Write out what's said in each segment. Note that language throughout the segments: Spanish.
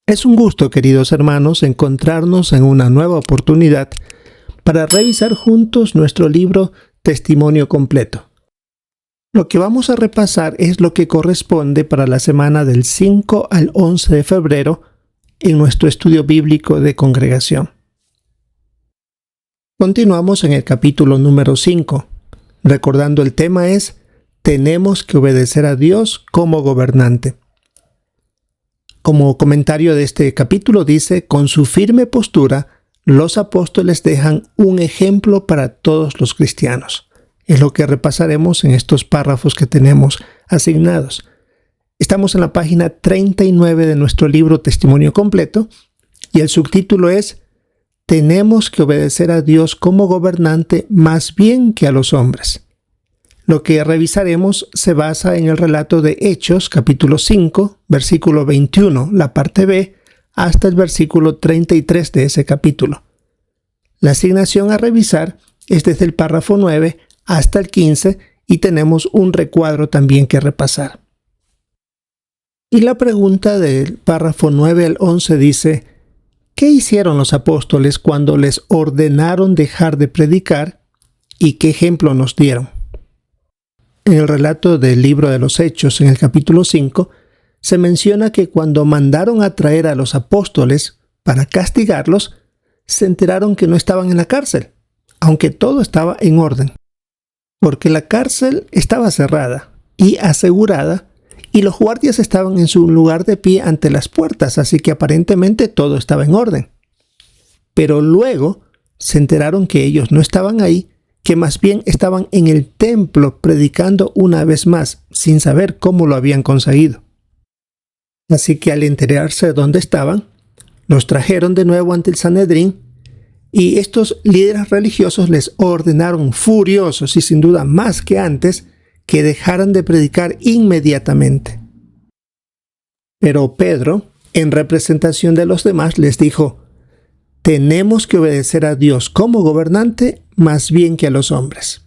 Es un gusto, queridos hermanos, encontrarnos en una nueva oportunidad para revisar juntos nuestro libro Testimonio Completo. Lo que vamos a repasar es lo que corresponde para la semana del 5 al 11 de febrero en nuestro estudio bíblico de congregación. Continuamos en el capítulo número 5. Recordando el tema es: tenemos que obedecer a Dios como gobernante. Como comentario de este capítulo dice: con su firme postura, los apóstoles dejan un ejemplo para todos los cristianos. Es lo que repasaremos en estos párrafos que tenemos asignados. Estamos en la página 39 de nuestro libro Testimonio Completo y el subtítulo es: tenemos que obedecer a Dios como gobernante más bien que a los hombres. Lo que revisaremos se basa en el relato de Hechos, capítulo 5, versículo 21, la parte B, hasta el versículo 33 de ese capítulo. La asignación a revisar es desde el párrafo 9 hasta el 15 y tenemos un recuadro también que repasar. Y la pregunta del párrafo 9 al 11 dice: ¿qué hicieron los apóstoles cuando les ordenaron dejar de predicar y qué ejemplo nos dieron? En el relato del libro de los Hechos, en el capítulo 5, se menciona que cuando mandaron a traer a los apóstoles para castigarlos, se enteraron que no estaban en la cárcel, aunque todo estaba en orden, porque la cárcel estaba cerrada y asegurada y los guardias estaban en su lugar de pie ante las puertas, así que aparentemente todo estaba en orden. Pero luego se enteraron que ellos no estaban ahí, que más bien estaban en el templo predicando una vez más, sin saber cómo lo habían conseguido. Así que al enterarse de dónde estaban, los trajeron de nuevo ante el Sanedrín y estos líderes religiosos les ordenaron furiosos y sin duda más que antes que dejaran de predicar inmediatamente. Pero Pedro, en representación de los demás, les dijo: tenemos que obedecer a Dios como gobernante más bien que a los hombres.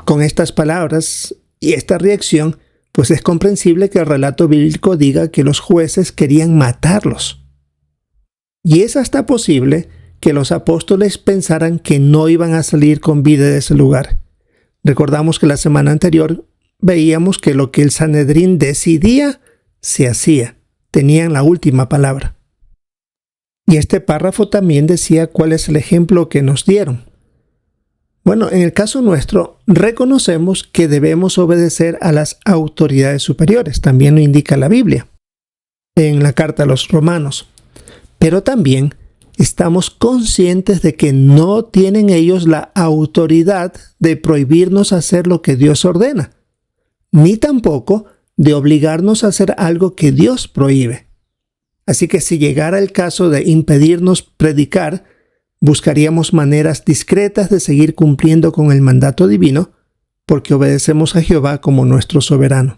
Con estas palabras y esta reacción, pues es comprensible que el relato bíblico diga que los jueces querían matarlos. Y es hasta posible que los apóstoles pensaran que no iban a salir con vida de ese lugar. Recordamos que la semana anterior veíamos que lo que el Sanedrín decidía, se hacía. Tenían la última palabra. Y este párrafo también decía cuál es el ejemplo que nos dieron. Bueno, en el caso nuestro, reconocemos que debemos obedecer a las autoridades superiores. También lo indica la Biblia, en la carta a los Romanos. Pero también estamos conscientes de que no tienen ellos la autoridad de prohibirnos hacer lo que Dios ordena, ni tampoco de obligarnos a hacer algo que Dios prohíbe. Así que si llegara el caso de impedirnos predicar, buscaríamos maneras discretas de seguir cumpliendo con el mandato divino, porque obedecemos a Jehová como nuestro soberano.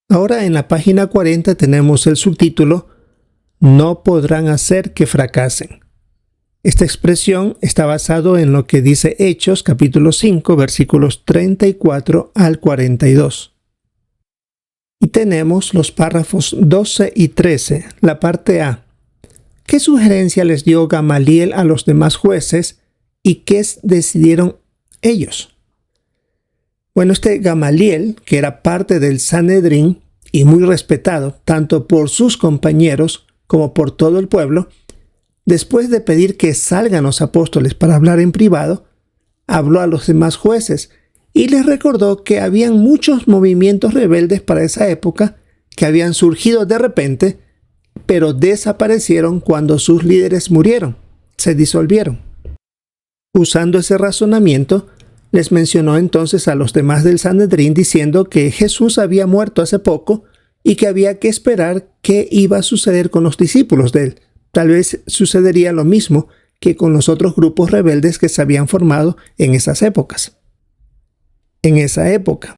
Ahora en la página 40 tenemos el subtítulo: no podrán hacer que fracasen. Esta expresión está basado en lo que dice Hechos capítulo 5 versículos 34 al 42. Y tenemos los párrafos 12 y 13, la parte A. ¿Qué sugerencia les dio Gamaliel a los demás jueces y qué decidieron ellos? Bueno, este Gamaliel, que era parte del Sanedrín y muy respetado tanto por sus compañeros como por todo el pueblo, después de pedir que salgan los apóstoles para hablar en privado, habló a los demás jueces y les recordó que habían muchos movimientos rebeldes para esa época que habían surgido de repente, pero desaparecieron cuando sus líderes murieron, se disolvieron. Usando ese razonamiento, les mencionó entonces a los demás del Sanedrín diciendo que Jesús había muerto hace poco y que había que esperar qué iba a suceder con los discípulos de él. Tal vez sucedería lo mismo que con los otros grupos rebeldes que se habían formado en esas épocas. En esa época.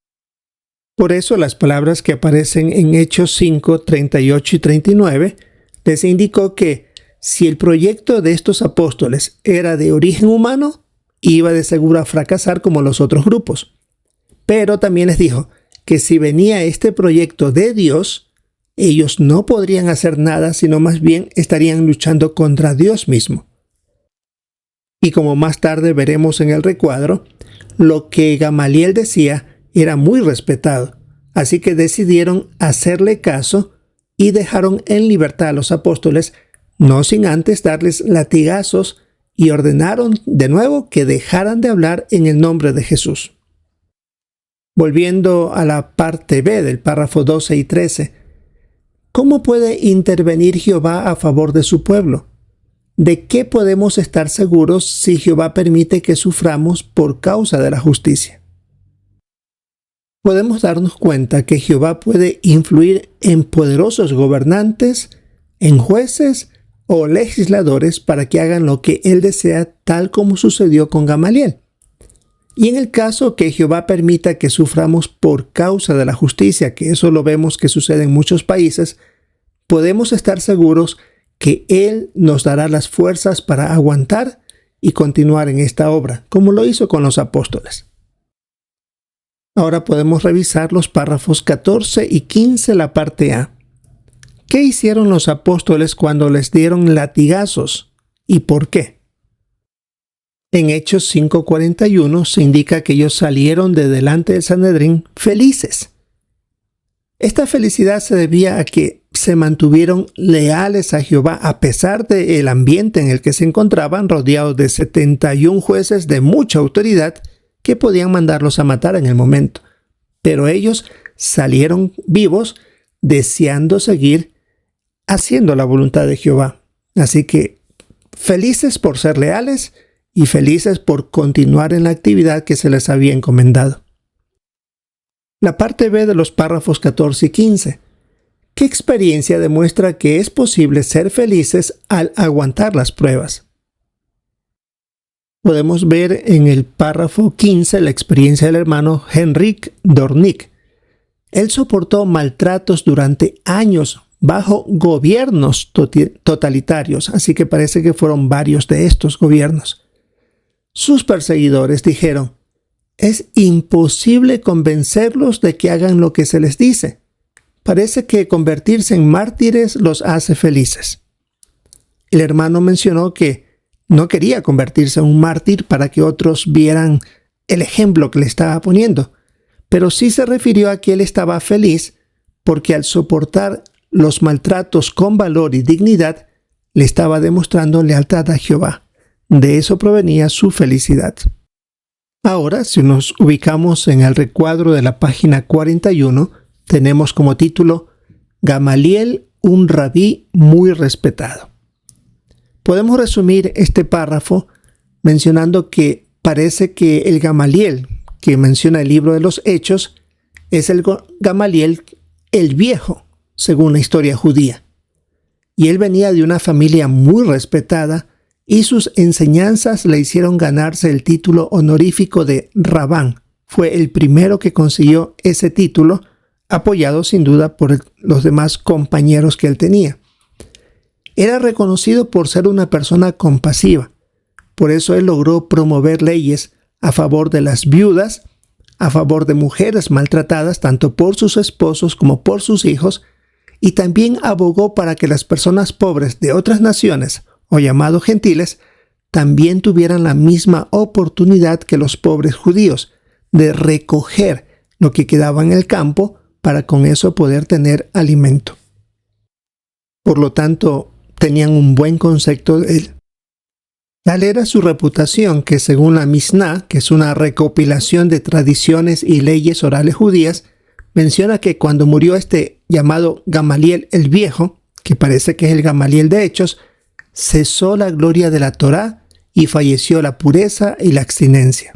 Por eso las palabras que aparecen en Hechos 5, 38 y 39 les indicó que si el proyecto de estos apóstoles era de origen humano, iba de seguro a fracasar como los otros grupos. Pero también les dijo que si venía este proyecto de Dios, ellos no podrían hacer nada, sino más bien estarían luchando contra Dios mismo. Y como más tarde veremos en el recuadro, lo que Gamaliel decía era muy respetado, así que decidieron hacerle caso y dejaron en libertad a los apóstoles, no sin antes darles latigazos, y ordenaron de nuevo que dejaran de hablar en el nombre de Jesús. Volviendo a la parte B del párrafo 12 y 13, ¿cómo puede intervenir Jehová a favor de su pueblo? ¿De qué podemos estar seguros si Jehová permite que suframos por causa de la justicia? Podemos darnos cuenta que Jehová puede influir en poderosos gobernantes, en jueces o legisladores para que hagan lo que Él desea, tal como sucedió con Gamaliel. Y en el caso que Jehová permita que suframos por causa de la justicia, que eso lo vemos que sucede en muchos países, podemos estar seguros que Él nos dará las fuerzas para aguantar y continuar en esta obra, como lo hizo con los apóstoles. Ahora podemos revisar los párrafos 14 y 15, la parte A. ¿Qué hicieron los apóstoles cuando les dieron latigazos y por qué? En Hechos 5:41 se indica que ellos salieron de delante del Sanedrín felices. Esta felicidad se debía a que se mantuvieron leales a Jehová a pesar del ambiente en el que se encontraban, rodeados de 71 jueces de mucha autoridad que podían mandarlos a matar en el momento. Pero ellos salieron vivos, deseando seguir haciendo la voluntad de Jehová. Así que felices por ser leales y felices por continuar en la actividad que se les había encomendado. La parte B de los párrafos 14 y 15. ¿Qué experiencia demuestra que es posible ser felices al aguantar las pruebas? Podemos ver en el párrafo 15 la experiencia del hermano Henrik Dornick. Él soportó maltratos durante años bajo gobiernos totalitarios, así que parece que fueron varios de estos gobiernos. Sus perseguidores dijeron: es imposible convencerlos de que hagan lo que se les dice. Parece que convertirse en mártires los hace felices. El hermano mencionó que no quería convertirse en un mártir para que otros vieran el ejemplo que le estaba poniendo, pero sí se refirió a que él estaba feliz porque al soportar los maltratos con valor y dignidad, le estaba demostrando lealtad a Jehová. De eso provenía su felicidad. Ahora, si nos ubicamos en el recuadro de la página 41, tenemos como título Gamaliel, un rabí muy respetado. Podemos resumir este párrafo mencionando que parece que el Gamaliel que menciona el libro de los Hechos es el Gamaliel el Viejo, según la historia judía. Y él venía de una familia muy respetada y sus enseñanzas le hicieron ganarse el título honorífico de Rabán. Fue el primero que consiguió ese título, apoyado sin duda por los demás compañeros que él tenía. Era reconocido por ser una persona compasiva. Por eso él logró promover leyes a favor de las viudas, a favor de mujeres maltratadas tanto por sus esposos como por sus hijos, y también abogó para que las personas pobres de otras naciones, o llamados gentiles, también tuvieran la misma oportunidad que los pobres judíos, de recoger lo que quedaba en el campo para con eso poder tener alimento. Por lo tanto, tenían un buen concepto de él. Tal era su reputación que, según la Misná, que es una recopilación de tradiciones y leyes orales judías, menciona que cuando murió este llamado Gamaliel el Viejo, que parece que es el Gamaliel de Hechos, cesó la gloria de la Torá y falleció la pureza y la abstinencia.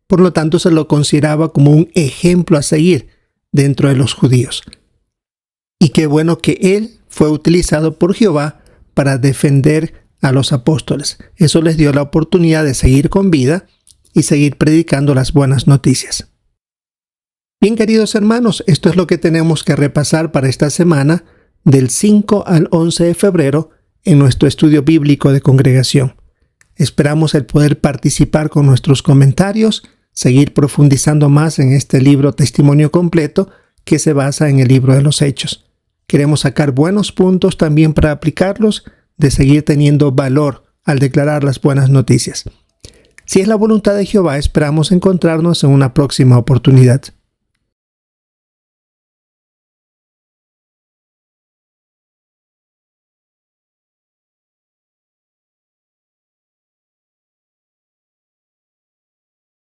Por lo tanto, se lo consideraba como un ejemplo a seguir dentro de los judíos. Y qué bueno que él fue utilizado por Jehová para defender a los apóstoles. Eso les dio la oportunidad de seguir con vida y seguir predicando las buenas noticias. Bien, queridos hermanos, esto es lo que tenemos que repasar para esta semana, del 5 al 11 de febrero, en nuestro estudio bíblico de congregación. Esperamos el poder participar con nuestros comentarios, seguir profundizando más en este libro Testimonio Completo, que se basa en el libro de los Hechos. Queremos sacar buenos puntos también para aplicarlos, de seguir teniendo valor al declarar las buenas noticias. Si es la voluntad de Jehová, esperamos encontrarnos en una próxima oportunidad.